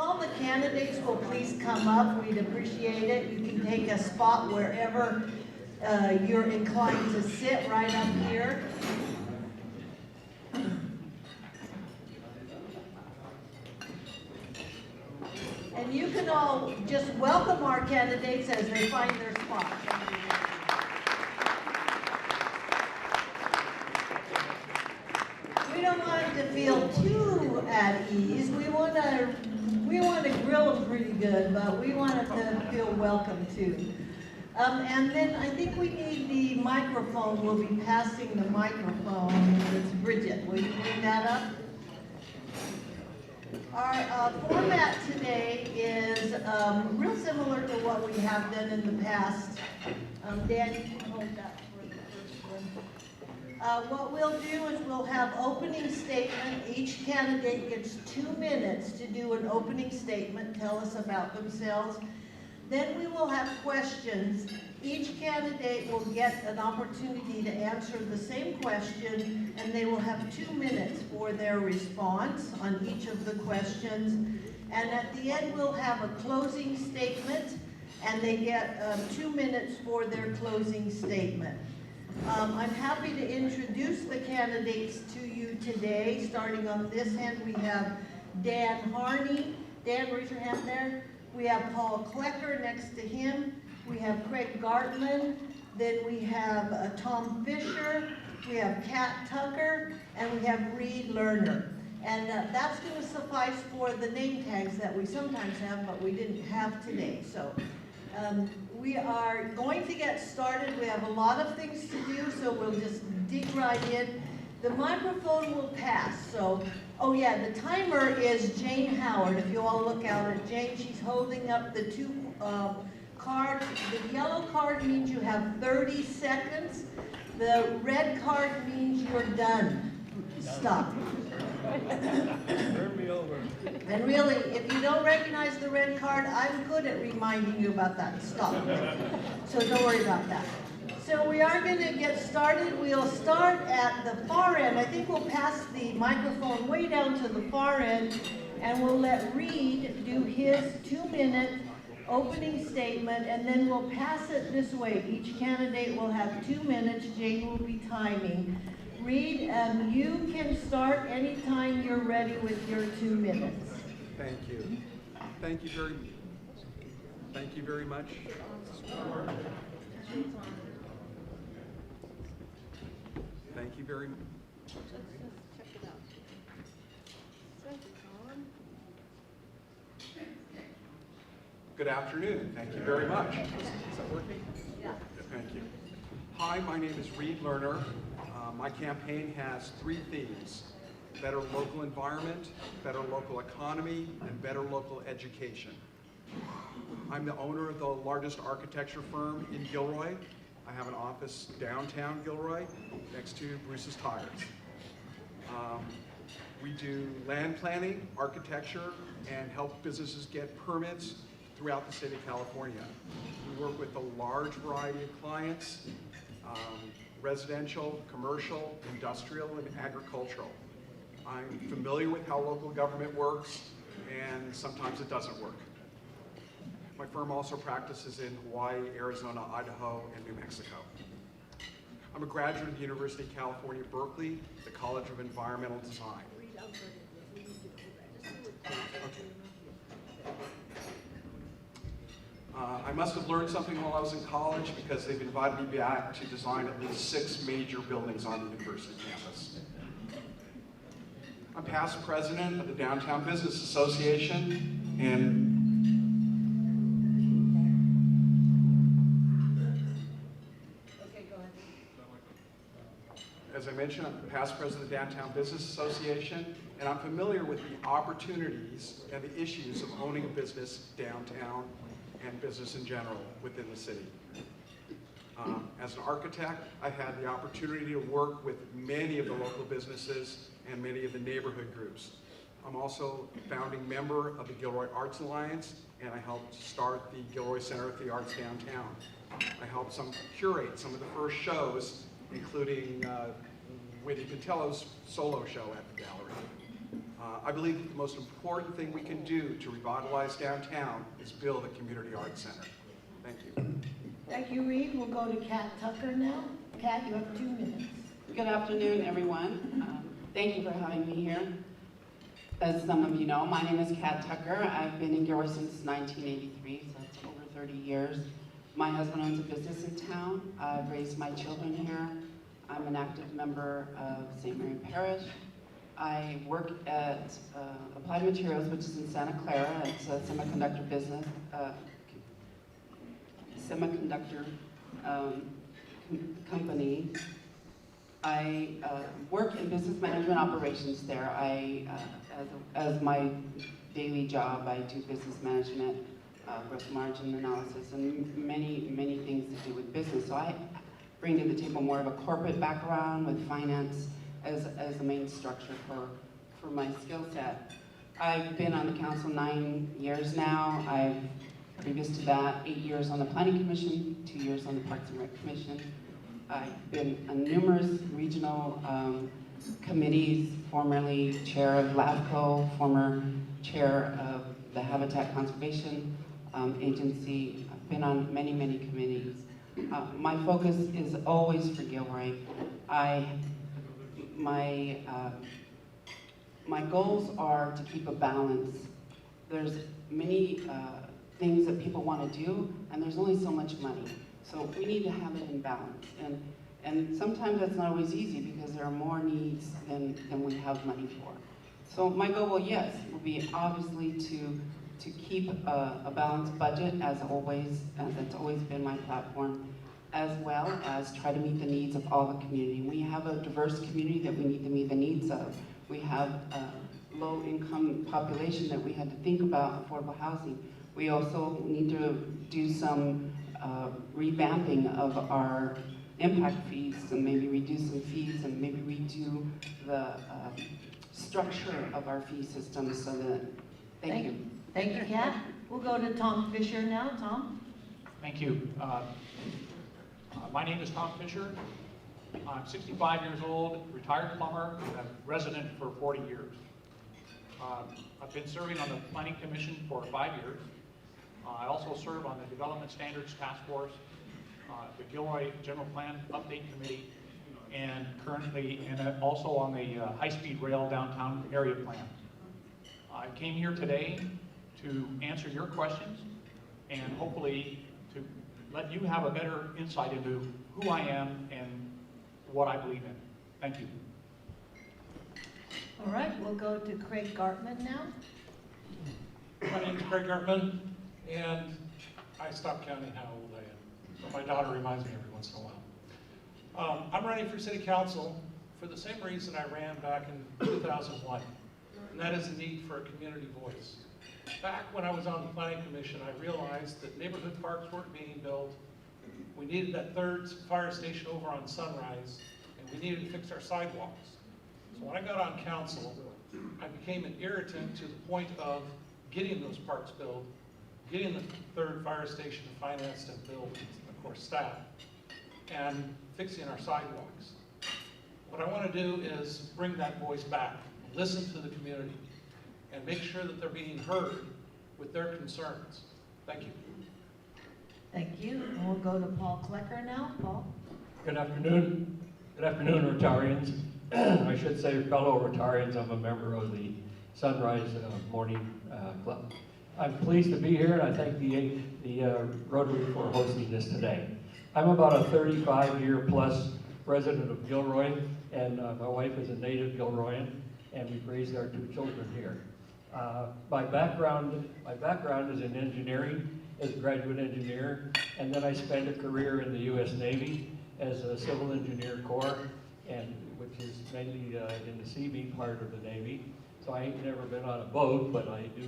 all the candidates will please come up, we'd appreciate it. You can take a spot wherever you're inclined to sit, right up here. And you can all just welcome our candidates as they find their spot. We don't want them to feel too at ease. We want to grill them pretty good, but we want them to feel welcome too. And then I think we need the microphone. We'll be passing the microphone. It's Bridget. Will you bring that up? Our format today is real similar to what we have done in the past. Dan, you can hold that for the first one. What we'll do is we'll have opening statement. Each candidate gets 2 minutes to do an opening statement, tell us about themselves. Then we will have questions. Each candidate will get an opportunity to answer the same question, and they will have 2 minutes for their response on each of the questions. And at the end, we'll have a closing statement, and they get 2 minutes for their closing statement. I'm happy to introduce the candidates to you today. Starting on this end, we have Dan Harney. Dan, raise your hand there. We have Paul Klecker next to him. We have Craig Gartman. Then we have Tom Fisher. We have Kat Tucker. And we have Reed Lerner. And that's going to suffice for the name tags that we sometimes have, but we didn't have today. So we are going to get started. We have a lot of things to do, so we'll just dig right in. The microphone will pass. So, oh yeah, the timer is Jane Howard. If you all look out at Jane, she's holding up the 2 cards. The yellow card means you have 30 seconds. The red card means you're done. Stop. Turn me over. And really, if you don't recognize the red card, I'm good at reminding you about that. Stop. So don't worry about that. So we are going to get started. We'll start at the far end. I think we'll pass the microphone way down to the far end, and we'll let Reed do his 2-minute opening statement, and then we'll pass it this way. Each candidate will have 2 minutes. Jane will be timing. Reed, you can start anytime you're ready with your 2 minutes. Thank you. Thank you very much. Thank you very much. Let's just check it out. Good afternoon. Thank you very much. Is that working? Yeah. Thank you. Hi, my name is Reed Lerner. My campaign has 3 themes: better local environment, better local economy, and better local education. I'm the owner of the largest architecture firm in Gilroy. I have an office downtown Gilroy next to Bruce's Tires. We do land planning, architecture, and help businesses get permits throughout the state of California. We work with a large variety of clients, residential, commercial, industrial, and agricultural. I'm familiar with how local government works, and sometimes it doesn't work. My firm also practices in Hawaii, Arizona, Idaho, and New Mexico. I'm a graduate of the University of California, Berkeley, the College of Environmental Design. I must have learned something while I was in college, because they've invited me back to design at least 6 major buildings on the university campus. I'm past president of the Downtown Business Association, and as I mentioned, I'm past president of the Downtown Business Association, and I'm familiar with the opportunities and the issues of owning a business downtown and business in general within the city. As an architect, I had the opportunity to work with many of the local businesses and many of the neighborhood groups. I'm also a founding member of the Gilroy Arts Alliance, and I helped start the Gilroy Center of the Arts downtown. I helped curate some of the first shows, including Whitney Pitello's solo show at the gallery. I believe that the most important thing we can do to revitalize downtown is build a community arts center. Thank you. Thank you, Reed. We'll go to Kat Tucker now. Kat, you have 2 minutes. Good afternoon, everyone. Thank you for having me here. As some of you know, my name is Kat Tucker. I've been in Gilroy since 1983, so that's over 30 years. My husband owns a business in town. I've raised my children here. I'm an active member of St. Mary Parish. I work at Applied Materials, which is in Santa Clara. It's a semiconductor business, company. I work in business management operations there. As my daily job, I do business management, gross margin analysis, and many things to do with business. So I bring to the table more of a corporate background with finance as the main structure for my skill set. I've been on the council 9 years now. Previous to that, 8 years on the Planning Commission, 2 years on the Parks and Rec Commission. I've been on numerous regional committees, formerly chair of LAVCO, former chair of the Habitat Conservation Agency. I've been on many committees. My focus is always for Gilroy. My goals are to keep a balance. There's many things that people want to do, and there's only so much money. So we need to have it in balance. And sometimes that's not always easy because there are more needs than we have money for. So my goal, will be obviously to keep a balanced budget as always. That's always been my platform, as well as try to meet the needs of all the community. We have a diverse community that we need to meet the needs of. We have a low-income population that we had to think about affordable housing. We also need to do some revamping of our impact fees and maybe reduce some fees and maybe redo the structure of our fee system so that, thank you. Thank you, Kat. We'll go to Tom Fisher now. Tom? Thank you. My name is Tom Fisher. I'm 65 years old, retired plumber, and a resident for 40 years. I've been serving on the Planning Commission for 5 years. I also serve on the Development Standards Task Force, the Gilroy General Plan Update Committee, and currently also on the High-Speed Rail Downtown Area Plan. I came here today to answer your questions and hopefully to let you have a better insight into who I am and what I believe in. Thank you. All right, we'll go to Craig Gartman now. My name is Craig Gartman, and I stopped counting how old I am. But my daughter reminds me every once in a while. I'm running for city council for the same reason I ran back in 2001, and that is the need for a community voice. Back when I was on the Planning Commission, I realized that neighborhood parks weren't being built. We needed that third fire station over on Sunrise, and we needed to fix our sidewalks. So when I got on council, I became an irritant to the point of getting those parks built, getting the third fire station financed and built, and of course staff, and fixing our sidewalks. What I want to do is bring that voice back, listen to the community, and make sure that they're being heard with their concerns. Thank you. Thank you. And we'll go to Paul Klecker now. Paul? Good afternoon. Good afternoon, Rotarians. I should say fellow Rotarians. I'm a member of the Sunrise Morning Club. I'm pleased to be here, and I thank the Rotary for hosting this today. I'm about a 35-year plus resident of Gilroy, and my wife is a native Gilroyan, and we've raised our 2 children here. My background is in engineering, as a graduate engineer, and then I spent a career in the U.S. Navy as a civil engineer corps, and which is mainly in the Seabeam part of the Navy. So I ain't never been on a boat, but I do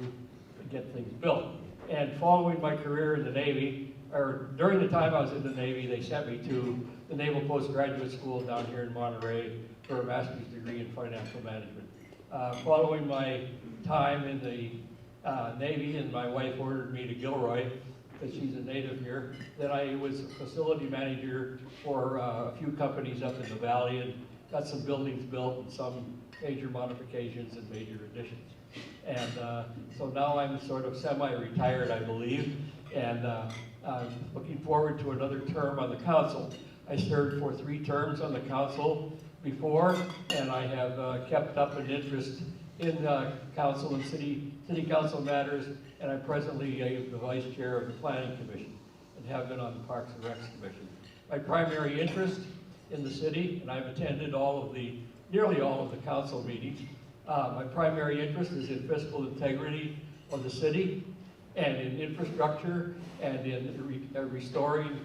get things built. And following my career in the Navy, or during the time I was in the Navy, they sent me to the Naval Postgraduate School down here in Monterey for a master's degree in financial management. Following my time in the Navy, and my wife ordered me to Gilroy, because she's a native here, then I was facility manager for a few companies up in the valley and got some buildings built and some major modifications and major additions. And so now I'm sort of semi-retired, I believe, and I'm looking forward to another term on the council. I served for 3 terms on the council before, and I have kept up an interest in council and city council matters, and I'm presently the vice chair of the Planning Commission and have been on the Parks and Recs Commission. My primary interest in the city, and I've attended nearly all of the council meetings. My primary interest is in fiscal integrity of the city and in infrastructure and in restoring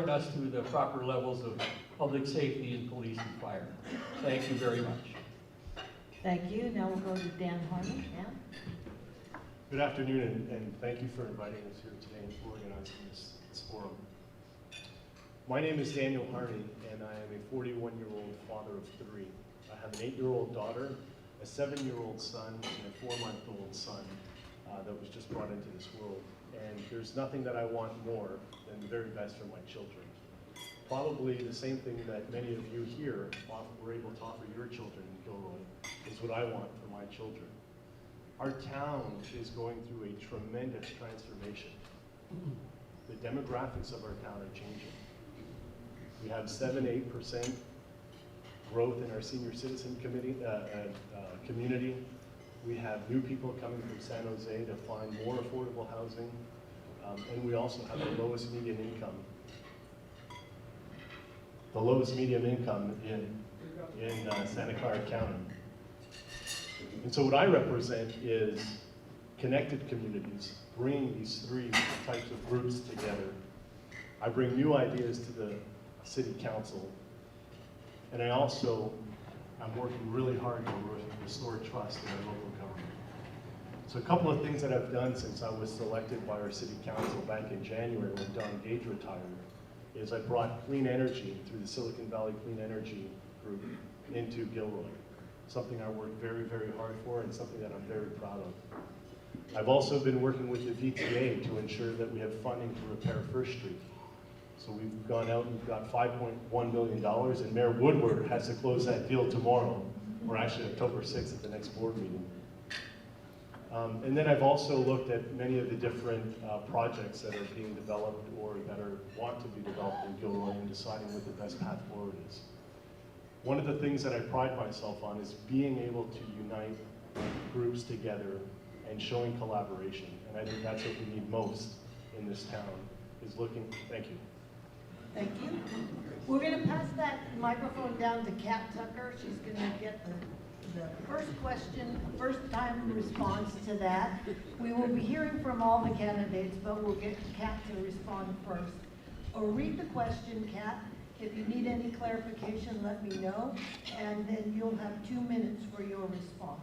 us to the proper levels of public safety and police and fire. Thank you very much. Thank you. Now we'll go to Dan Harmon. Dan? Good afternoon, and thank you for inviting us here today and for organizing this forum. My name is Daniel Harney, and I am a 41-year-old father of 3. I have an 8-year-old daughter, a 7-year-old son, and a 4-month-old son that was just brought into this world. And there's nothing that I want more than the very best for my children. Probably the same thing that many of you here were able to offer your children in Gilroy is what I want for my children. Our town is going through a tremendous transformation. The demographics of our town are changing. We have 7-8% growth in our senior citizen community. We have new people coming from San Jose to find more affordable housing. And we also have the lowest median income. The lowest median income in Santa Clara County. And so what I represent is connected communities, bringing these 3 types of groups together. I bring new ideas to the city council, and I'm working really hard to restore trust in our local government. So a couple of things that I've done since I was selected by our city council back in January when Don Gage retired is I brought clean energy through the Silicon Valley Clean Energy Group into Gilroy. Something I worked very, very hard for and something that I'm very proud of. I've also been working with the VTA to ensure that we have funding to repair First Street. So we've gone out and we've got $5.1 million, and Mayor Woodward has to close that deal tomorrow, or actually October 6th at the next board meeting. And then I've also looked at many of the different projects that are being developed or that want to be developed in Gilroy and deciding what the best path forward is. One of the things that I pride myself on is being able to unite groups together and showing collaboration. And I think that's what we need most in this town, is looking, thank you. Thank you. We're going to pass that microphone down to Kat Tucker. She's going to get the first question, first time response to that. We will be hearing from all the candidates, but we'll get Kat to respond first. Or read the question, Kat. If you need any clarification, let me know, and then you'll have 2 minutes for your response.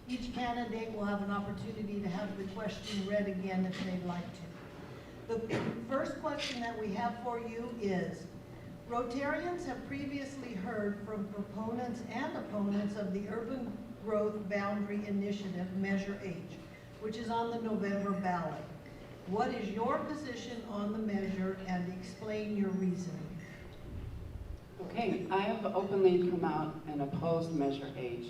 Each candidate will have an opportunity to have the question read again if they'd like to. The first question that we have for you is, Rotarians have previously heard from proponents and opponents of the Urban Growth Boundary Initiative, Measure H, which is on the November ballot. What is your position on the measure, and explain your reasoning? Okay, I have openly come out and opposed Measure H.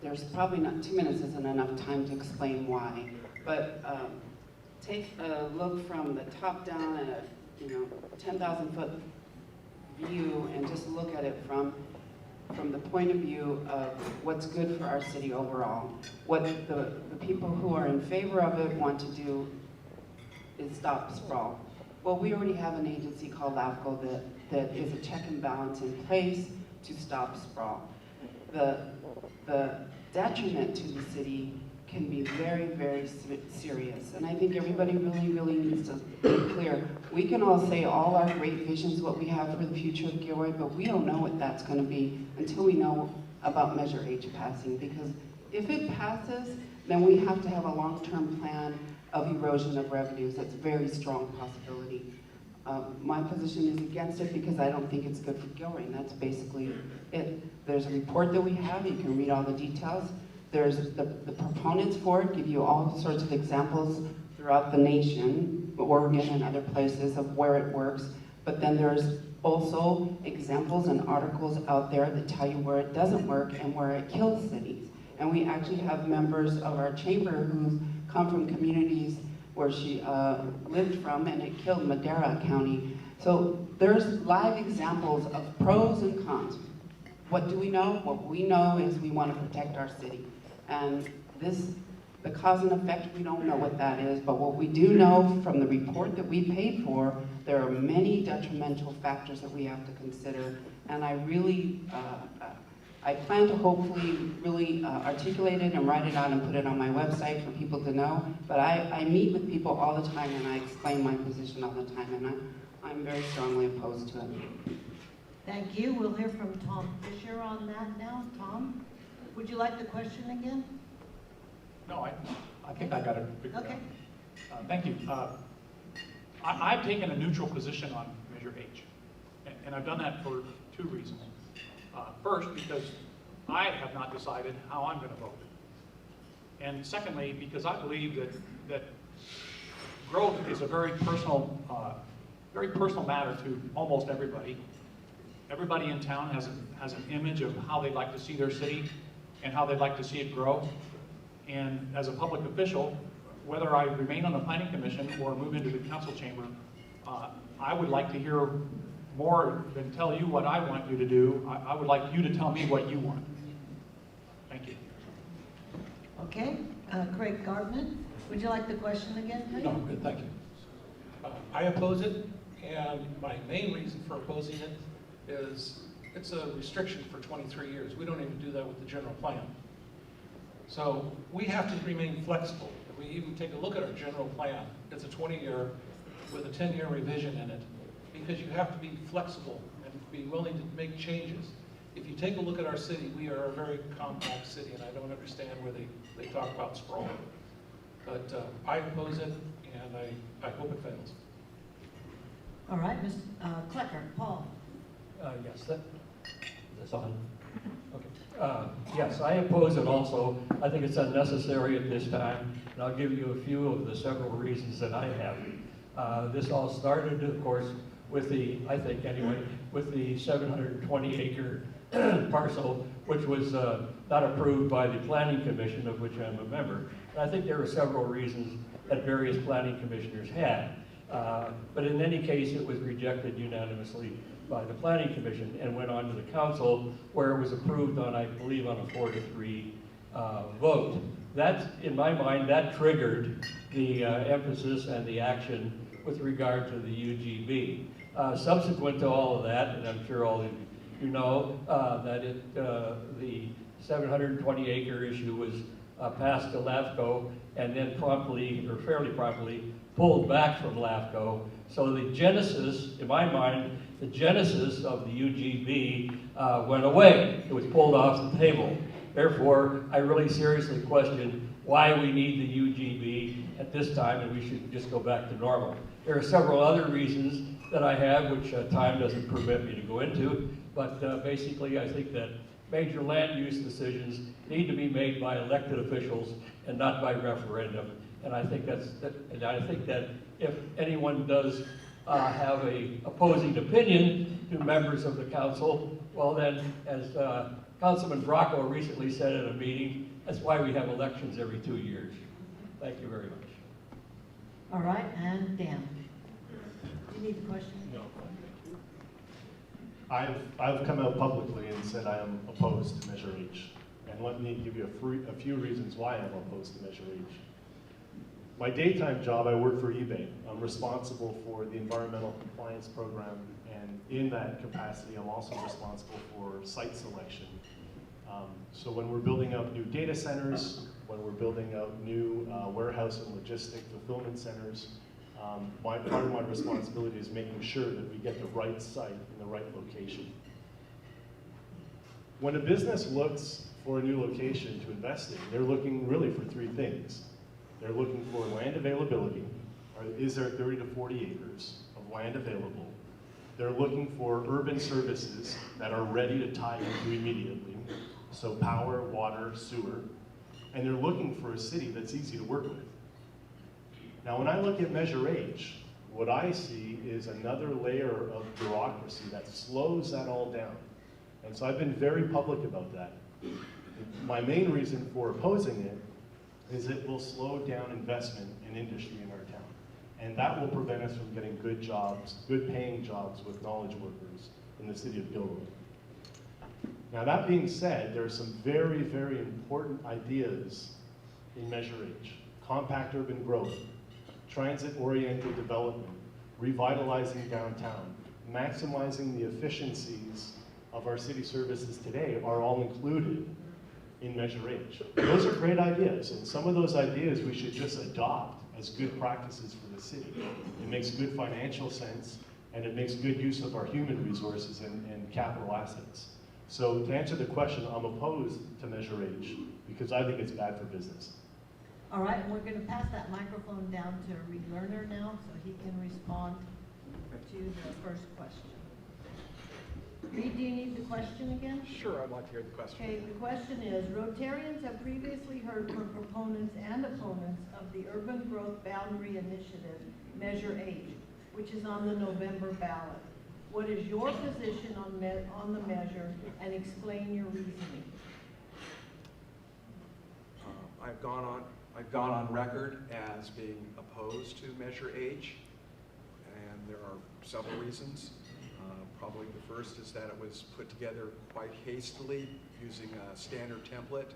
There's probably not, 2 minutes isn't enough time to explain why, but take a look from the top down at a 10,000 foot view and just look at it from the point of view of what's good for our city overall. What the people who are in favor of it want to do is stop sprawl. Well, we already have an agency called LAFCO that is a check and balance in place to stop sprawl. The detriment to the city can be very, very serious. And I think everybody really, really needs to be clear. We can all say all our great visions, what we have for the future of Gilroy, but we don't know what that's going to be until we know about Measure H passing. Because if it passes, then we have to have a long-term plan of erosion of revenues. That's a very strong possibility. My position is against it because I don't think it's good for Gilroy, and that's basically it. There's a report that we have, you can read all the details. There's the proponents for it give you all sorts of examples throughout the nation, Oregon and other places, of where it works. But then there's also examples and articles out there that tell you where it doesn't work and where it kills cities. And we actually have members of our chamber who come from communities where she lived from, and it killed Madera County. So there's live examples of pros and cons. What do we know? What we know is we want to protect our city. And the cause and effect, we don't know what that is, but what we do know from the report that we paid for, there are many detrimental factors that we have to consider. And I really, I plan to hopefully really articulate it and write it out and put it on my website for people to know. But I meet with people all the time and I explain my position all the time, and I'm very strongly opposed to it. Thank you. We'll hear from Tom Fisher on that now. Tom, would you like the question again? No, I think I got it figured out. Okay. Thank you. I've taken a neutral position on Measure H, and I've done that for two reasons. First, because I have not decided how I'm going to vote. And secondly, because I believe that growth is a very personal matter to almost everybody. Everybody in town has an image of how they'd like to see their city and how they'd like to see it grow. And as a public official, whether I remain on the planning commission or move into the council chamber, I would like to hear more than tell you what I want you to do. I would like you to tell me what you want. Thank you. Okay. Craig Gartman, would you like the question again, please? No, good, thank you. I oppose it, and my main reason for opposing it is it's a restriction for 23 years. We don't even do that with the general plan. So we have to remain flexible. If we even take a look at our general plan, it's a 20-year with a 10-year revision in it, because you have to be flexible and be willing to make changes. If you take a look at our city, we are a very compact city, and I don't understand where they talk about sprawl. But I oppose it, and I hope it fails. All right, Ms. Klecker, Paul. Yes, that's on. Okay. Yes, I oppose it also. I think it's unnecessary at this time, and I'll give you a few of the several reasons that I have. This all started, of course, with the, I think anyway, with the 720-acre parcel, which was not approved by the Planning Commission, of which I'm a member. And I think there were several reasons that various planning commissioners had. But in any case, it was rejected unanimously by the Planning Commission and went on to the council, where it was approved on, I believe, on a 4-3 vote. That, in my mind, that triggered the emphasis and the action with regard to the UGB. Subsequent to all of that, and I'm sure all of you know, that the 720-acre issue was passed to LAFCO and then promptly, or fairly promptly, pulled back from LAFCO. So the genesis, in my mind, the genesis of the UGB went away. It was pulled off the table. Therefore, I really seriously question why we need the UGB at this time, and we should just go back to normal. There are several other reasons that I have, which time doesn't permit me to go into, but basically I think that major land use decisions need to be made by elected officials and not by referendum. And I think that if anyone does have a opposing opinion to members of the council, well then, as Councilman Bracco recently said at a meeting, that's why we have elections every 2 years. Thank you very much. All right, and Dan. Do you need the question? No. I've come out publicly and said I am opposed to Measure H. And let me give you a few reasons why I'm opposed to Measure H. My daytime job, I work for eBay. I'm responsible for the environmental compliance program, and in that capacity, I'm also responsible for site selection. So when we're building out new data centers, when we're building out new warehouse and logistic fulfillment centers, part of my responsibility is making sure that we get the right site in the right location. When a business looks for a new location to invest in, they're looking really for three things. They're looking for land availability, or is there 30 to 40 acres of land available? They're looking for urban services that are ready to tie into immediately, so power, water, sewer, and they're looking for a city that's easy to work with. Now, when I look at Measure H, what I see is another layer of bureaucracy that slows that all down. And so I've been very public about that. My main reason for opposing it is it will slow down investment in industry in our town. And that will prevent us from getting good jobs, good paying jobs with knowledge workers in the city of Gilroy. Now that being said, there are some very, very important ideas in Measure H. Compact urban growth, transit-oriented development, revitalizing downtown, maximizing the efficiencies of our city services today are all included in Measure H. Those are great ideas, and some of those ideas we should just adopt as good practices for the city. It makes good financial sense, and it makes good use of our human resources and capital assets. So to answer the question, I'm opposed to Measure H because I think it's bad for business. All right, we're going to pass that microphone down to Reed Lerner now so he can respond to the first question. Reed, do you need the question again? Sure, I'd like to hear the question. Okay, the question is, Rotarians have previously heard from proponents and opponents of the Urban Growth Boundary Initiative, Measure H, which is on the November ballot. What is your position on the measure, and explain your reasoning? I've gone on record as being opposed to Measure H, and there are several reasons. Probably the first is that it was put together quite hastily using a standard template,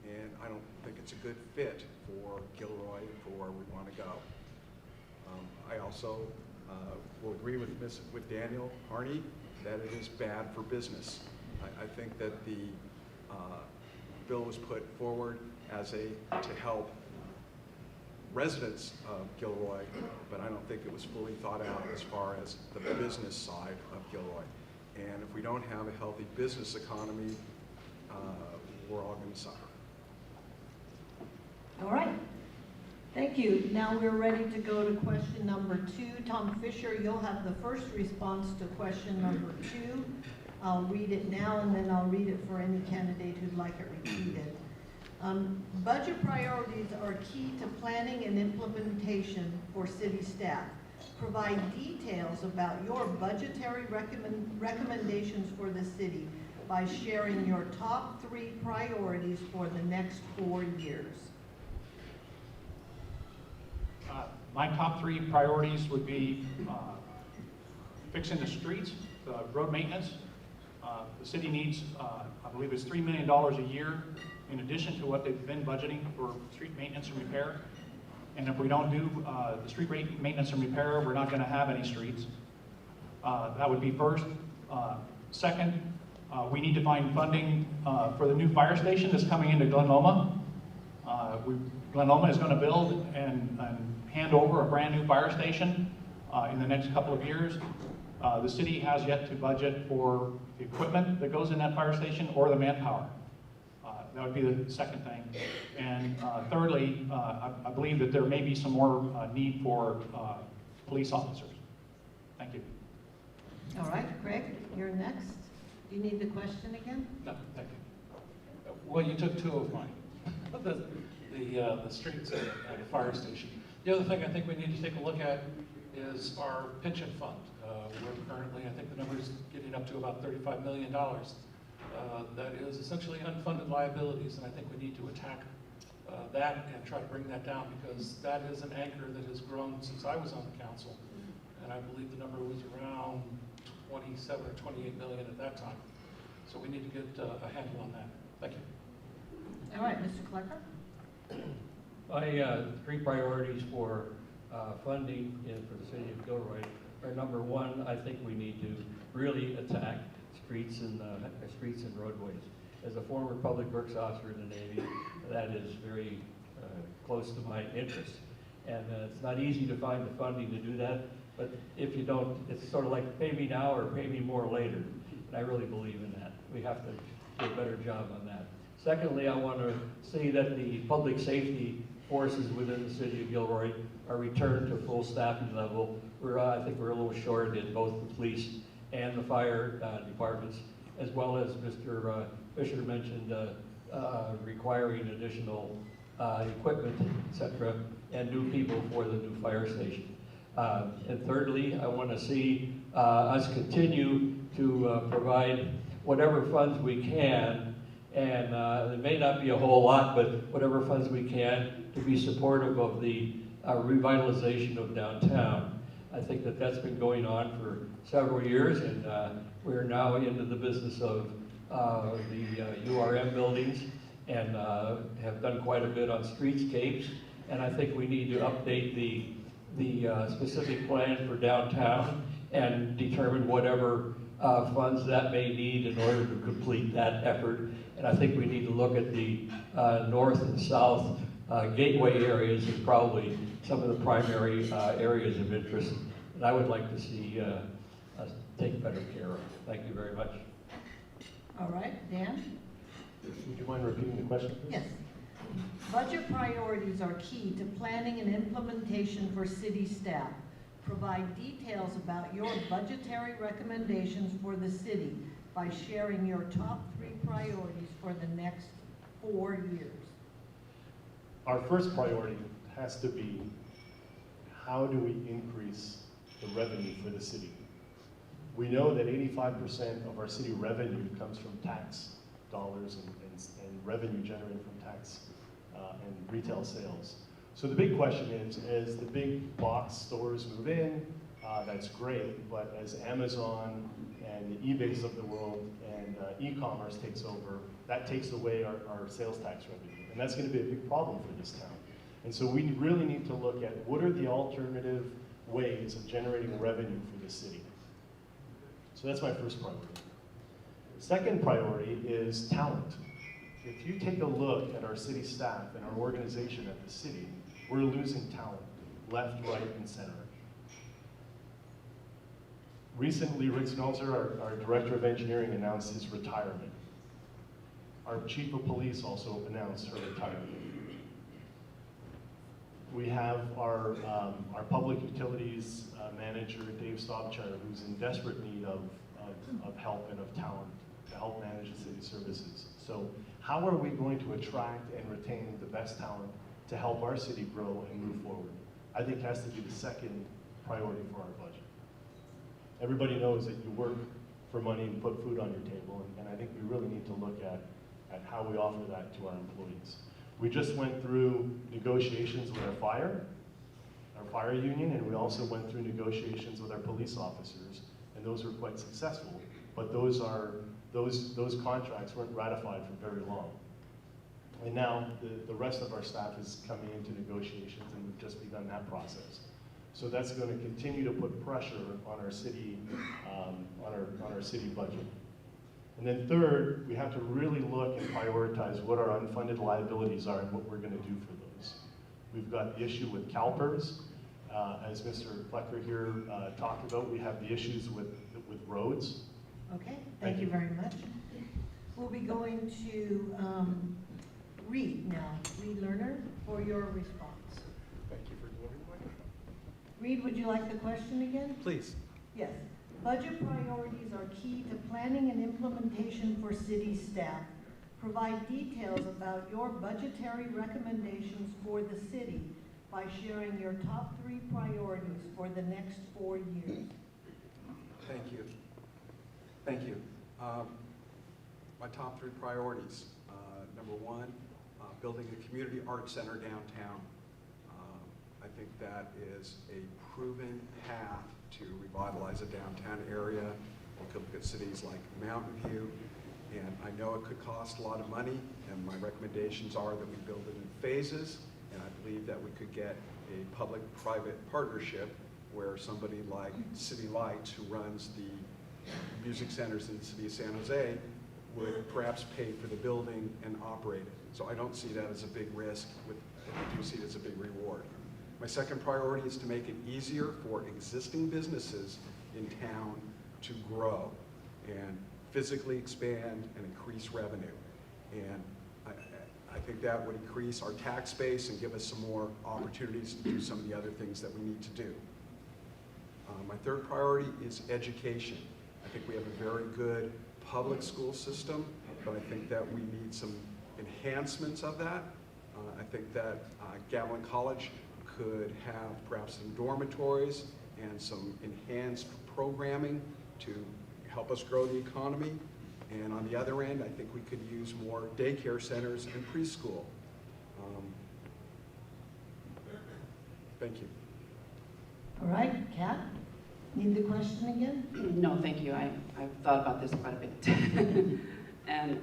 and I don't think it's a good fit for Gilroy and for where we want to go. I also will agree with Daniel Harney that it is bad for business. I think that the bill was put forward as to help residents of Gilroy, but I don't think it was fully thought out as far as the business side of Gilroy. And if we don't have a healthy business economy, we're all going to suffer. All right. Thank you. Now we're ready to go to question number 2. Tom Fisher, you'll have the first response to question number 2. I'll read it now, and then I'll read it for any candidate who'd like it repeated. Budget priorities are key to planning and implementation for city staff. Provide details about your budgetary recommendations for the city by sharing your top 3 priorities for the next 4 years. My top 3 priorities would be fixing the streets, the road maintenance. The city needs, I believe it's $3 million a year in addition to what they've been budgeting for street maintenance and repair. And if we don't do the street maintenance and repair, we're not going to have any streets. That would be first. Second, we need to find funding for the new fire station that's coming into Glen Loma. Glen Loma is going to build and hand over a brand new fire station in the next couple of years. The city has yet to budget for the equipment that goes in that fire station or the manpower. That would be the second thing. And thirdly, I believe that there may be some more need for police officers. Thank you. All right, Craig, you're next. Do you need the question again? No, thank you. Well, you took 2 of mine. The streets and the fire station. The other thing I think we need to take a look at is our pension fund. We're currently, I think the number is getting up to about $35 million. That is essentially unfunded liabilities, and I think we need to attack that and try to bring that down, because that is an anchor that has grown since I was on the council, and I believe the number was around 27 or 28 million at that time. So we need to get a handle on that. Thank you. All right, Mr. Klecker. My 3 priorities for funding for the city of Gilroy are: number 1, I think we need to really attack streets and roadways. As a former public works officer in the Navy, that is very close to my interest. And it's not easy to find the funding to do that, but if you don't, it's sort of like pay me now or pay me more later. And I really believe in that. We have to do a better job on that. Secondly, I want to see that the public safety forces within the city of Gilroy are returned to full staffing level. I think we're a little short in both the police and the fire departments, as well as Mr. Fisher mentioned, requiring additional equipment, etc., and new people for the new fire station. And thirdly, I want to see us continue to provide whatever funds we can, and it may not be a whole lot, but whatever funds we can to be supportive of the revitalization of downtown. I think that that's been going on for several years, and we're now into the business of the URM buildings, and have done quite a bit on streetscapes. And I think we need to update the specific plan for downtown and determine whatever funds that may need in order to complete that effort. And I think we need to look at the north and south gateway areas as probably some of the primary areas of interest that I would like to see us take better care of. Thank you very much. All right, Dan? Would you mind repeating the question, please? Yes. Budget priorities are key to planning and implementation for city staff. Provide details about your budgetary recommendations for the city by sharing your top 3 priorities for the next 4 years. Our first priority has to be, how do we increase the revenue for the city? We know that 85% of our city revenue comes from tax dollars and revenue generated from tax and retail sales. So the big question is, as the big box stores move in, that's great, but as Amazon and the eBays of the world and e-commerce takes over, that takes away our sales tax revenue. And that's going to be a big problem for this town. And so we really need to look at what are the alternative ways of generating revenue for the city. So that's my first priority. The second priority is talent. If you take a look at our city staff and our organization at the city, we're losing talent, left, right, and center. Recently, Rick Smelzer, our Director of Engineering, announced his retirement. Our Chief of Police also announced her retirement. We have our Public Utilities Manager, Dave Stobchar, who's in desperate need of help and of talent to help manage the city services. So how are we going to attract and retain the best talent to help our city grow and move forward? I think has to be the second priority for our budget. Everybody knows that you work for money and put food on your table, and I think we really need to look at how we offer that to our employees. We just went through negotiations with our fire union, and we also went through negotiations with our police officers, and those were quite successful, but those contracts weren't ratified for very long. And now the rest of our staff is coming into negotiations, and we've just begun that process. So that's going to continue to put pressure on our city, on our city budget. And then third, we have to really look and prioritize what our unfunded liabilities are and what we're going to do for those. We've got the issue with CalPERS. As Mr. Flecker here talked about, we have the issues with roads. Okay, thank you very much. We'll be going to Reed now. Reed Lerner, for your response. Thank you for delivering the microphone. Reed, would you like the question again? Please. Yes. Budget priorities are key to planning and implementation for city staff. Provide details about your budgetary recommendations for the city by sharing your top 3 priorities for the next 4 years. Thank you. Thank you. My top 3 priorities. Number 1, building a community arts center downtown. I think that is a proven path to revitalize a downtown area. We could look at cities like Mountain View, and I know it could cost a lot of money, and my recommendations are that we build it in phases, and I believe that we could get a public-private partnership where somebody like City Lights, who runs the music centers in the city of San Jose, would perhaps pay for the building and operate it. So I don't see that as a big risk, I do see it as a big reward. My second priority is to make it easier for existing businesses in town to grow and physically expand and increase revenue. And I think that would increase our tax base and give us some more opportunities to do some of the other things that we need to do. My third priority is education. I think we have a very good public school system, but I think that we need some enhancements of that. I think that Gatlin College could have perhaps some dormitories and some enhanced programming to help us grow the economy. And on the other end, I think we could use more daycare centers and preschool. Thank you. All right, Kat, need the question again? No, thank you. I've thought about this quite a bit. And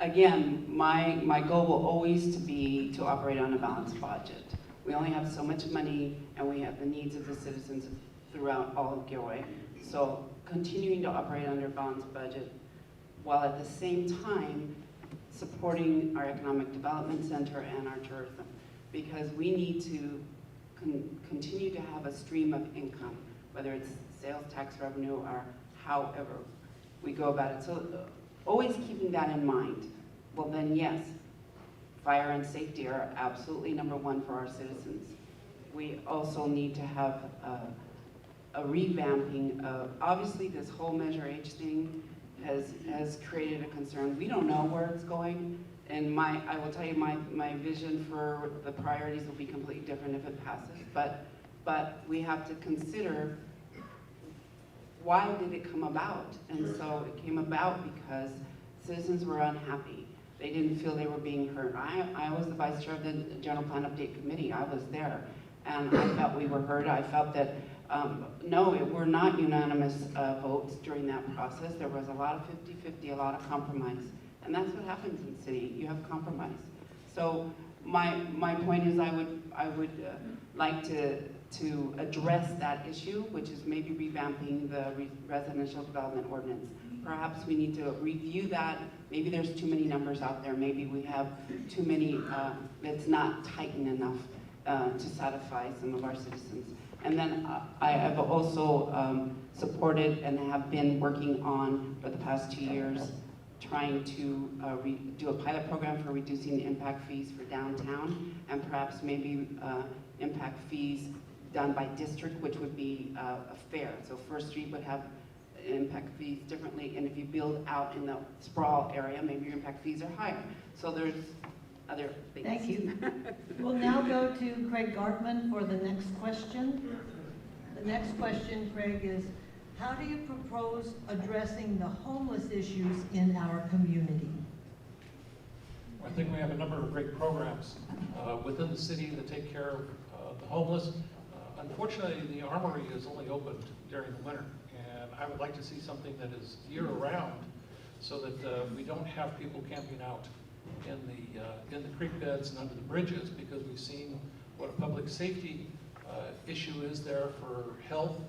again, my goal will always be to operate on a balanced budget. We only have so much money, and we have the needs of the citizens throughout all of Gilroy. So continuing to operate under a balanced budget, while at the same time supporting our economic development center and our tourism, because we need to continue to have a stream of income, whether it's sales tax revenue or however we go about it. So always keeping that in mind. Well then, yes, fire and safety are absolutely number one for our citizens. We also need to have a revamping of, obviously this whole Measure H thing has created a concern. We don't know where it's going. And I will tell you, my vision for the priorities will be completely different if it passes. But we have to consider, why did it come about? And so it came about because citizens were unhappy. They didn't feel they were being heard. I was the vice chair of the General Plan Update Committee. I was there. And I felt we were heard. I felt that, no, it were not unanimous votes during that process. There was a lot of 50-50, a lot of compromise. And that's what happens in the city. You have compromise. So my point is, I would like to address that issue, which is maybe revamping the residential development ordinance. Perhaps we need to review that. Maybe there's too many numbers out there. Maybe we have too many, it's not tightened enough to satisfy some of our citizens. And then I have also supported and have been working on, for the past 2 years, trying to do a pilot program for reducing the impact fees for downtown, and perhaps maybe impact fees done by district, which would be fair. So First Street would have impact fees differently, and if you build out in the sprawl area, maybe your impact fees are higher. So there's other things. Thank you. We'll now go to Craig Gartman for the next question. The next question, Craig, is how do you propose addressing the homeless issues in our community? I think we have a number of great programs within the city that take care of the homeless. Unfortunately, the Armory is only open during the winter, and I would like to see something that is year-round so that we don't have people camping out in the creek beds and under the bridges, because we've seen what a public safety issue is there for health,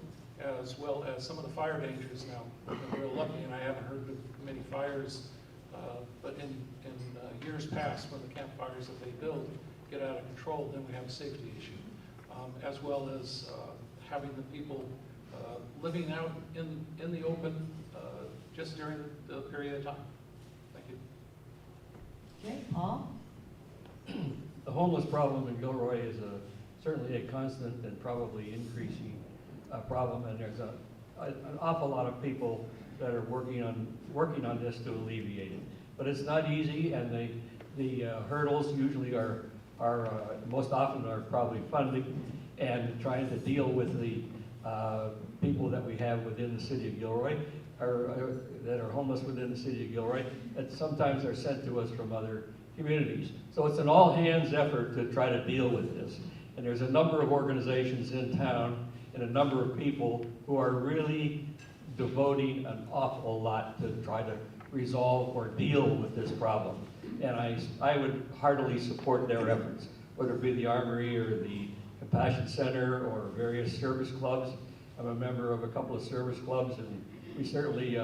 as well as some of the fire dangers now. We've been real lucky, and I haven't heard of many fires, but in years past, when the campfires that they build get out of control, then we have a safety issue, as well as having the people living out in the open just during the period of time. Thank you. Okay, Paul? The homeless problem in Gilroy is certainly a constant and probably increasing problem, and there's an awful lot of people that are working on this to alleviate it. But it's not easy, and the hurdles usually are most often are probably funding and trying to deal with the people that we have within the city of Gilroy, or that are homeless within the city of Gilroy, and sometimes are sent to us from other communities. So it's an all-hands effort to try to deal with this. And there's a number of organizations in town and a number of people who are really devoting an awful lot to try to resolve or deal with this problem. And I would heartily support their efforts, whether it be the Armory or the Compassion Center or various service clubs. I'm a member of a couple of service clubs, and we certainly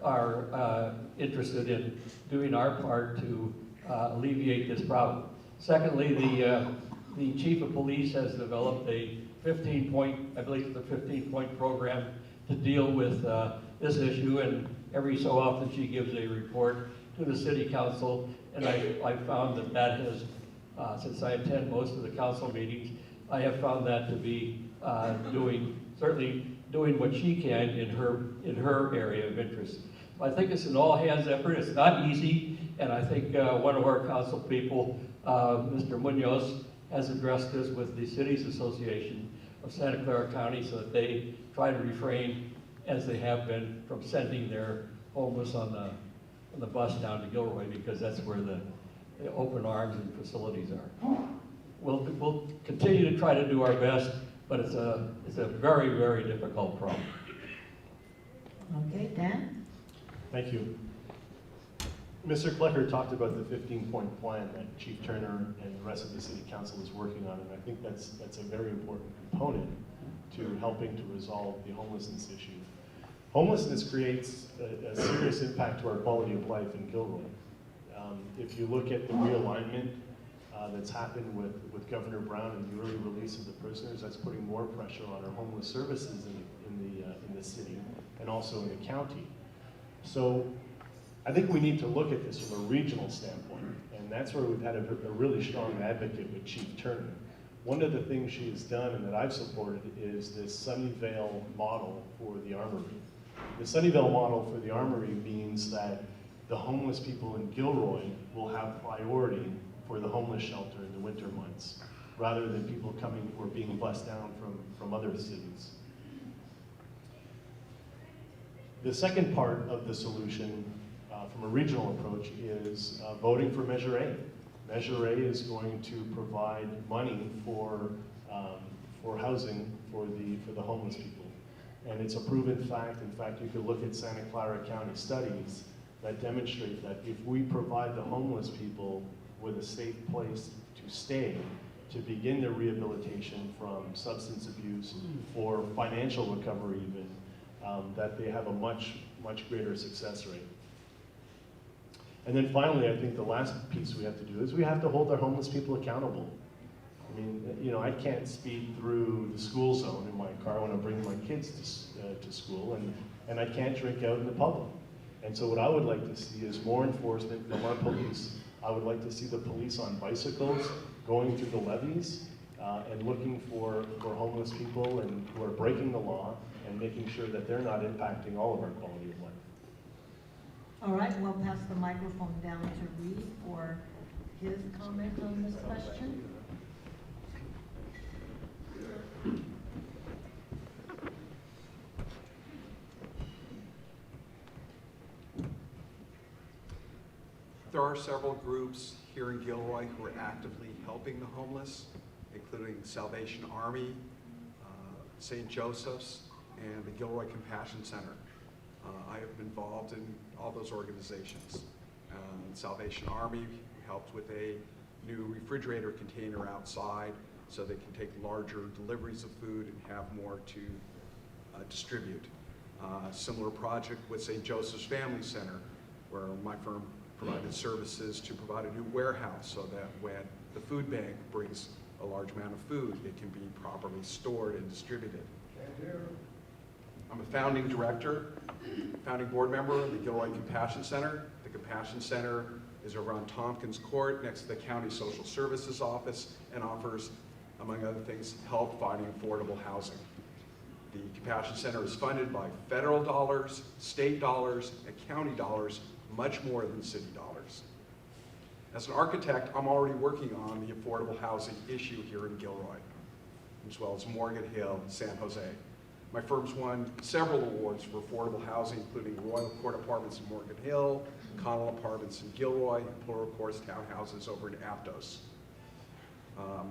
are interested in doing our part to alleviate this problem. Secondly, the Chief of Police has developed a 15-point, I believe it's a 15-point program to deal with this issue, and every so often she gives a report to the City Council, and I found that has, since I attend most of the council meetings, I have found that to be certainly doing what she can in her area of interest. I think it's an all-hands effort. It's not easy, and I think one of our council people, Mr. Munoz, has addressed this with the Cities Association of Santa Clara County so that they try to refrain, as they have been, from sending their homeless on the bus down to Gilroy, because that's where the open arms and facilities are. We'll continue to try to do our best, but it's a very, very difficult problem. Okay, Dan? Thank you. Mr. Klecker talked about the 15-point plan that Chief Turner and the rest of the City Council is working on, and I think that's a very important component to helping to resolve the homelessness issue. Homelessness creates a serious impact to our quality of life in Gilroy. If you look at the realignment that's happened with Governor Brown and the early release of the prisoners, that's putting more pressure on our homeless services in the city and also in the county. So I think we need to look at this from a regional standpoint, and that's where we've had a really strong advocate with Chief Turner. One of the things she has done and that I've supported is this Sunnyvale model for the Armory. The Sunnyvale model for the Armory means that the homeless people in Gilroy will have priority for the homeless shelter in the winter months, rather than people coming or being bussed down from other cities. The second part of the solution from a regional approach is voting for Measure A. Measure A is going to provide money for housing for the homeless people. And it's a proven fact. In fact, you could look at Santa Clara County studies that demonstrate that if we provide the homeless people with a safe place to stay, to begin their rehabilitation from substance abuse or financial recovery even, that they have a much greater success rate. And then finally, I think the last piece we have to do is we have to hold our homeless people accountable. I mean, you know, I can't speed through the school zone in my car when I'm bringing my kids to school, and I can't drink out in the public. And so what I would like to see is more enforcement from our police. I would like to see the police on bicycles going through the levees and looking for homeless people and who are breaking the law and making sure that they're not impacting all of our quality of life. All right, we'll pass the microphone down to Reed for his comment on this question. There are several groups here in Gilroy who are actively helping the homeless, including Salvation Army, St. Joseph's, and the Gilroy Compassion Center. I have been involved in all those organizations. Salvation Army helped with a new refrigerator container outside so they can take larger deliveries of food and have more to distribute. Similar project with St. Joseph's Family Center, where my firm provided services to provide a new warehouse so that when the food bank brings a large amount of food, it can be properly stored and distributed. I'm a founding director, founding board member of the Gilroy Compassion Center. The Compassion Center is over on Tompkins Court next to the County Social Services Office and offers, among other things, help finding affordable housing. The Compassion Center is funded by federal dollars, state dollars, and county dollars, much more than city dollars. As an architect, I'm already working on the affordable housing issue here in Gilroy, as well as Morgan Hill, San Jose. My firm's won several awards for affordable housing, including Royal Court Apartments in Morgan Hill, Connell Apartments in Gilroy, and Plural Courts Townhouses over in Aptos.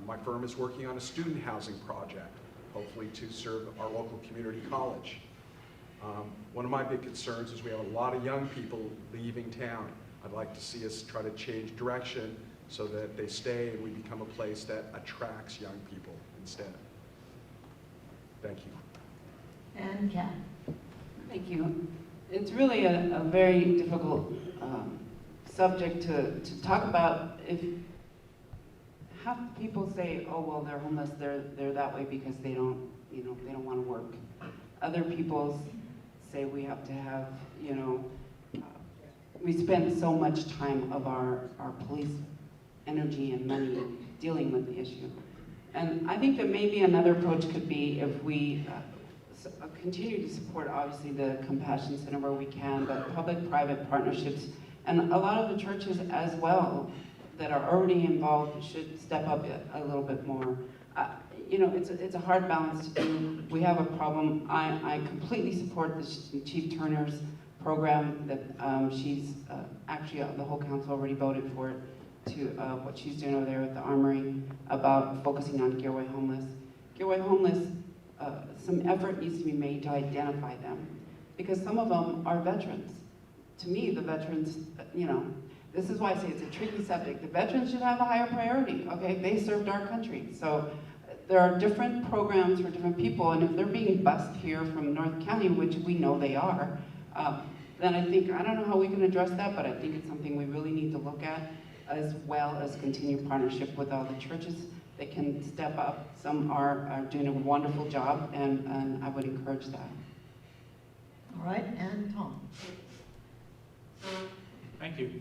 My firm is working on a student housing project, hopefully to serve our local community college. One of my big concerns is we have a lot of young people leaving town. I'd like to see us try to change direction so that they stay and we become a place that attracts young people instead. Thank you. And Kat. Thank you. It's really a very difficult subject to talk about. If half people say, "Oh well, they're homeless. They're that way because they don't want to work." Other people say we have to have, we spend so much time of our police energy and money dealing with the issue. And I think that maybe another approach could be if we continue to support, obviously, the Compassion Center where we can, but public-private partnerships, and a lot of the churches as well, that are already involved should step up a little bit more. You know, it's a hard balance to do. We have a problem. I completely support Chief Turner's program that she's actually the whole council already voted for it, to what she's doing over there at the Armory about focusing on Gilroy homeless. Gilroy homeless, some effort needs to be made to identify them, because some of them are veterans. To me, the veterans, you know, this is why I say it's a tricky subject. The veterans should have a higher priority, okay? They served our country. So there are different programs for different people, and if they're being bused here from North County, which we know they are, then I think, I don't know how we can address that, but I think it's something we really need to look at, as well as continue partnership with all the churches that can step up. Some are doing a wonderful job, and I would encourage that. All right, and Tom. Thank you.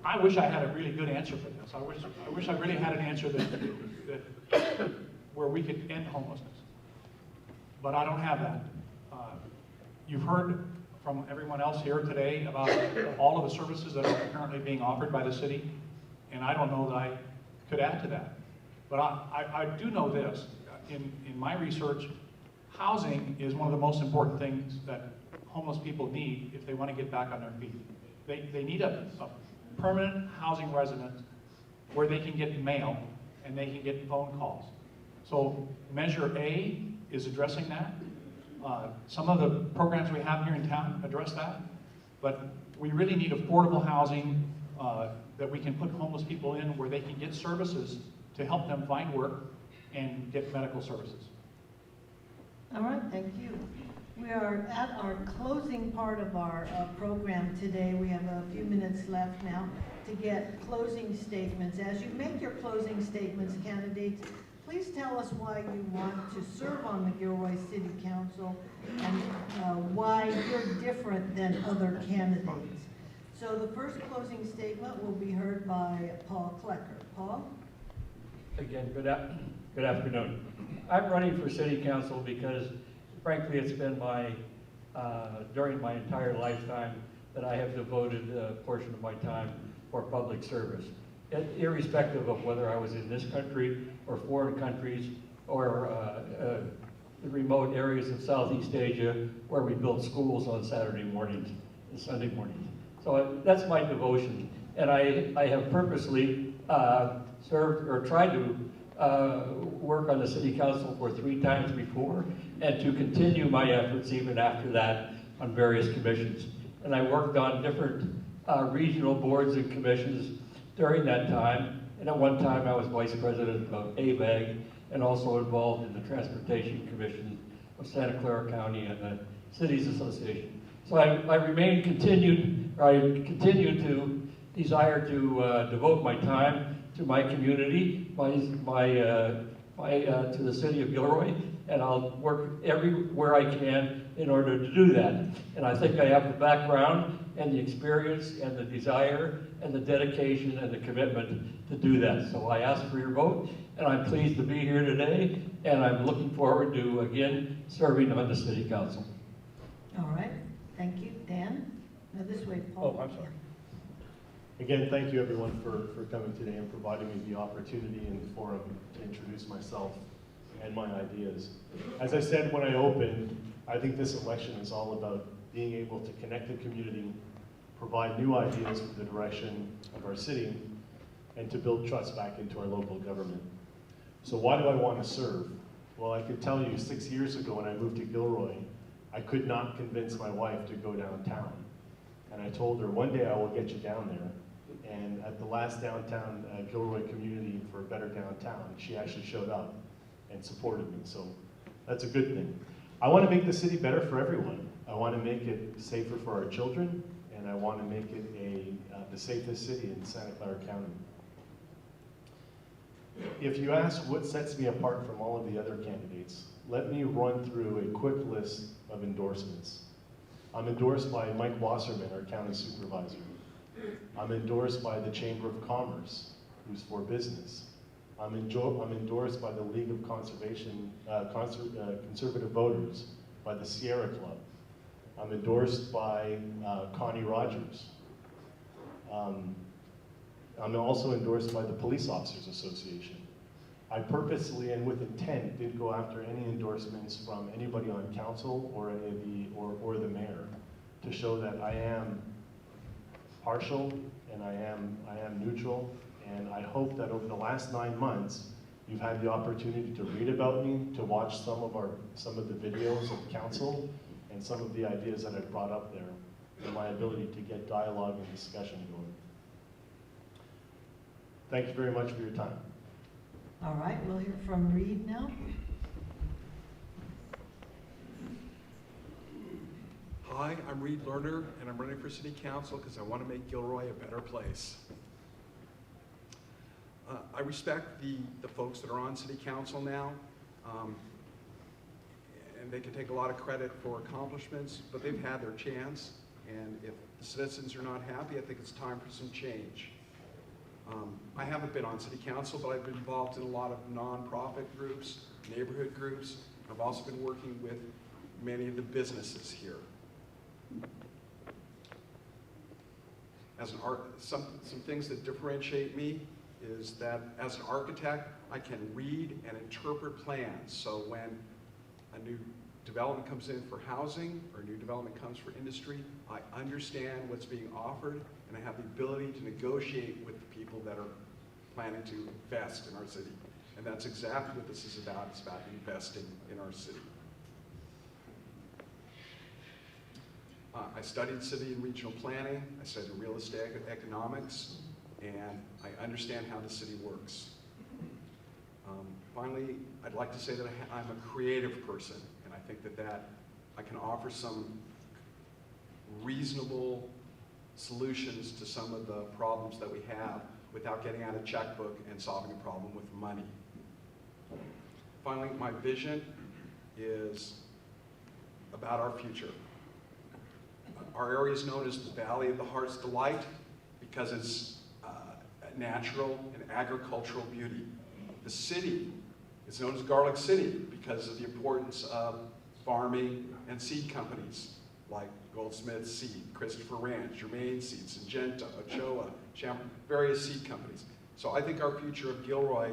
I wish I had a really good answer for this. I wish I really had an answer that where we could end homelessness. But I don't have that. You've heard from everyone else here today about all of the services that are currently being offered by the city, and I don't know that I could add to that. But I do know this. In my research, housing is one of the most important things that homeless people need if they want to get back on their feet. They need a permanent housing residence where they can get mail and they can get phone calls. So Measure A is addressing that. Some of the programs we have here in town address that, but we really need affordable housing that we can put homeless people in where they can get services to help them find work and get medical services. All right, thank you. We are at our closing part of our program today. We have a few minutes left now to get closing statements. As you make your closing statements, candidates, please tell us why you want to serve on the Gilroy City Council and why you're different than other candidates. So the first closing statement will be heard by Paul Klecker. Paul? Again, good afternoon. I'm running for city council because, frankly, it's been during my entire lifetime that I have devoted a portion of my time for public service. Irrespective of whether I was in this country or foreign countries or the remote areas of Southeast Asia where we built schools on Saturday mornings and Sunday mornings. So that's my devotion. And I have purposely served or tried to work on the city council for 3 times before, and to continue my efforts even after that on various commissions. And I worked on different regional boards and commissions during that time, and at one time I was vice president of ABAG and also involved in the Transportation Commission of Santa Clara County and the Cities Association. So I continue to desire to devote my time to my community, to the city of Gilroy, and I'll work everywhere I can in order to do that. And I think I have the background and the experience and the desire and the dedication and the commitment to do that. So I ask for your vote, and I'm pleased to be here today, and I'm looking forward to, again, serving on the city council. All right, thank you. Dan? No, this way, Paul. Oh, I'm sorry. Again, thank you everyone for coming today and providing me the opportunity and the forum to introduce myself and my ideas. As I said when I opened, I think this election is all about being able to connect the community, provide new ideas for the direction of our city, and to build trust back into our local government. So why do I want to serve? Well, I can tell you 6 years ago when I moved to Gilroy, I could not convince my wife to go downtown. And I told her, one day I will get you down there. And at the last downtown Gilroy community for a better downtown, she actually showed up and supported me. So that's a good thing. I want to make the city better for everyone. I want to make it safer for our children, and I want to make it the safest city in Santa Clara County. If you ask what sets me apart from all of the other candidates, let me run through a quick list of endorsements. I'm endorsed by Mike Wasserman, our county supervisor. I'm endorsed by the Chamber of Commerce, who's for business. I'm endorsed by the League of Conservative Voters, by the Sierra Club. I'm endorsed by Connie Rogers. I'm also endorsed by the Police Officers Association. I purposely and with intent did go after any endorsements from anybody on council or any of the, or the mayor, to show that I am partial and I am neutral. And I hope that over the last 9 months, you've had the opportunity to read about me, to watch some of the videos of council, and some of the ideas that I brought up there, and my ability to get dialogue and discussion going. Thank you very much for your time. All right, we'll hear from Reed now. Hi, I'm Reed Lerner, and I'm running for City Council because I want to make Gilroy a better place. I respect the folks that are on City Council now, and they can take a lot of credit for accomplishments, but they've had their chance, and if the citizens are not happy, I think it's time for some change. I haven't been on City Council, but I've been involved in a lot of nonprofit groups, neighborhood groups. I've also been working with many of the businesses here. As an some things that differentiate me is that as an architect, I can read and interpret plans. So when a new development comes in for housing or a new development comes for industry, I understand what's being offered, and I have the ability to negotiate with the people that are planning to invest in our city. And that's exactly what this is about. It's about investing in our city. I studied city and regional planning. I studied real estate economics, and I understand how the city works. Finally, I'd like to say that I'm a creative person, and I think that I can offer some reasonable solutions to some of the problems that we have without getting out a checkbook and solving a problem with money. Finally, my vision is about our future. Our area is known as the Valley of the Heart's Delight because it's natural and agricultural beauty. The city is known as Garlic City because of the importance of farming and seed companies like Goldsmith Seed, Christopher Ranch, Germain Seed, Syngenta, Ochoa, various seed companies. So I think our future of Gilroy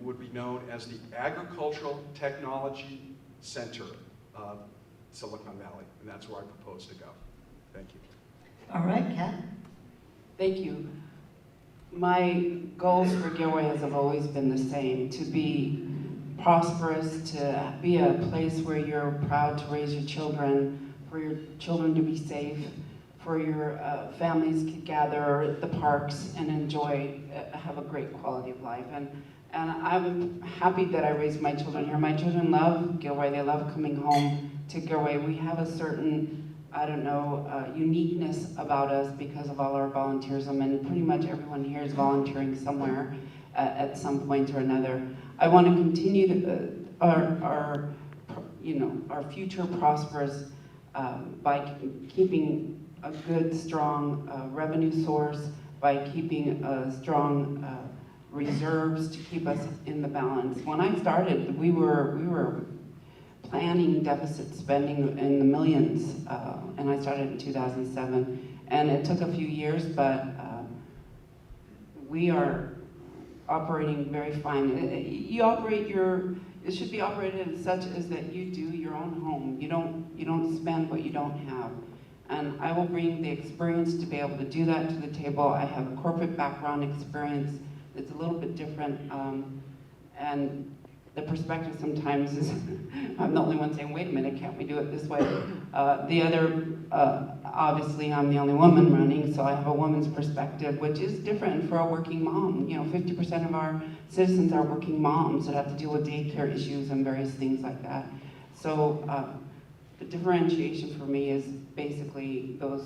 would be known as the Agricultural Technology Center of Silicon Valley, and that's where I propose to go. Thank you. All right, Kat. Thank you. My goals for Gilroy have always been the same: to be prosperous, to be a place where you're proud to raise your children, for your children to be safe, for your families to gather at the parks and enjoy, have a great quality of life. And I'm happy that I raised my children here. My children love Gilroy. They love coming home to Gilroy. We have a certain, uniqueness about us because of all our volunteerism, and pretty much everyone here is volunteering somewhere at some point or another. I want to continue our future prosperous by keeping a good, strong revenue source, by keeping strong reserves to keep us in the balance. When I started, we were planning deficit spending in the millions, and I started in 2007. And it took a few years, but we are operating very fine. It should be operated as such as that you do your own home. You don't spend what you don't have. And I will bring the experience to be able to do that to the table. I have a corporate background experience that's a little bit different, and the perspective sometimes is, I'm the only one saying, wait a minute, can't we do it this way? The other, obviously I'm the only woman running, so I have a woman's perspective, which is different for a working mom. 50% of our citizens are working moms that have to deal with daycare issues and various things like that. So the differentiation for me is basically those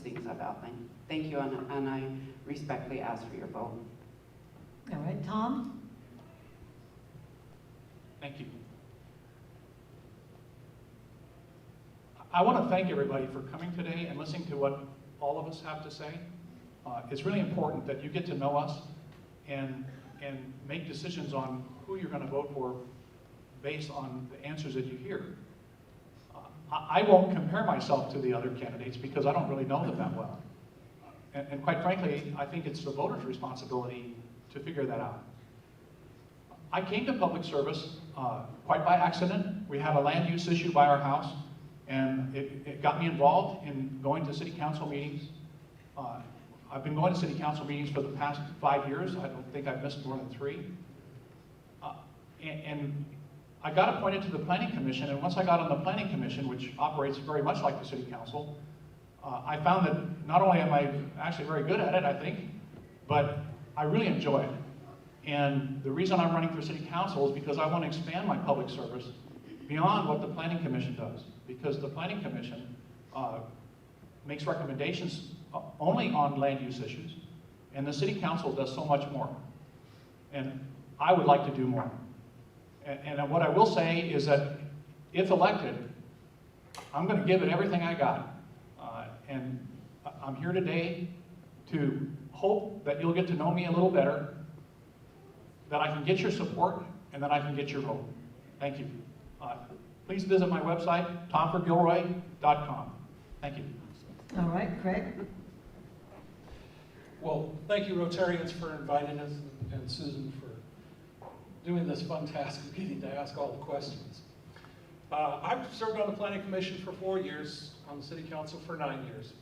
things I've outlined. Thank you, and I respectfully ask for your vote. All right, Tom? Thank you. I want to thank everybody for coming today and listening to what all of us have to say. It's really important that you get to know us and make decisions on who you're going to vote for based on the answers that you hear. I won't compare myself to the other candidates because I don't really know them that well. And quite frankly, I think it's the voters' responsibility to figure that out. I came to public service quite by accident. We had a land use issue by our house, and it got me involved in going to city council meetings. I've been going to city council meetings for the past 5 years. I don't think I've missed more than 3. And I got appointed to the planning commission, and once I got on the planning commission, which operates very much like the city council, I found that not only am I actually very good at it, I think, but I really enjoy it. And the reason I'm running for city council is because I want to expand my public service beyond what the planning commission does. Because the planning commission makes recommendations only on land use issues, and the city council does so much more. And I would like to do more. And what I will say is that if elected, I'm going to give it everything I got. And I'm here today to hope that you'll get to know me a little better, that I can get your support, and that I can get your vote. Thank you. Please visit my website, tomforgilroy.com. Thank you. All right, Craig? Well, thank you Rotarians for inviting us, and Susan for doing this fun task of getting to ask all the questions. I've served on the Planning Commission for 4 years, on the City Council for 9 years.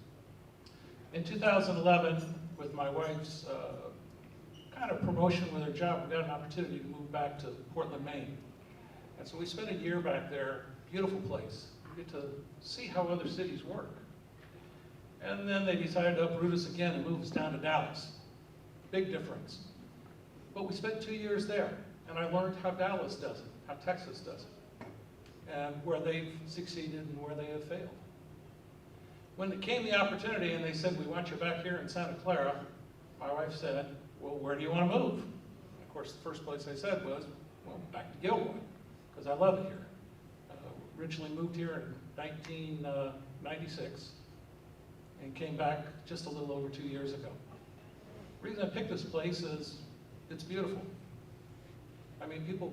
In 2011, with my wife's kind of promotion with her job, we got an opportunity to move back to Portland, Maine. And so we spent a year back there, beautiful place. We get to see how other cities work. And then they decided to uproot us again and move us down to Dallas. Big difference. But we spent 2 years there, and I learned how Dallas does it, how Texas does it, and where they've succeeded and where they have failed. When it came the opportunity and they said, we want you back here in Santa Clara, my wife said, well, where do you want to move? And of course, the first place I said was, well, back to Gilroy, because I love it here. Originally moved here in 1996 and came back just a little over 2 years ago. The reason I picked this place is it's beautiful. I mean, people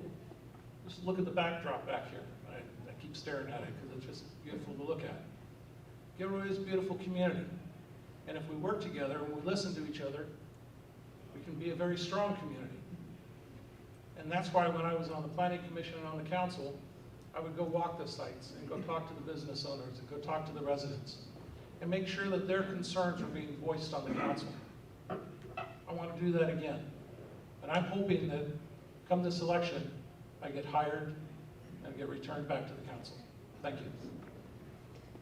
just look at the backdrop back here. I keep staring at it because it's just beautiful to look at. Gilroy is a beautiful community. And if we work together and we listen to each other, we can be a very strong community. And that's why when I was on the Planning Commission and on the council, I would go walk the sites and go talk to the business owners and go talk to the residents and make sure that their concerns are being voiced on the council. I want to do that again. And I'm hoping that come this election, I get hired and get returned back to the council. Thank you.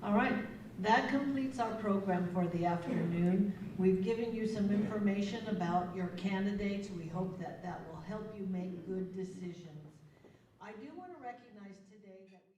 All right, that completes our program for the afternoon. We've given you some information about your candidates. We hope that that will help you make good decisions. I do want to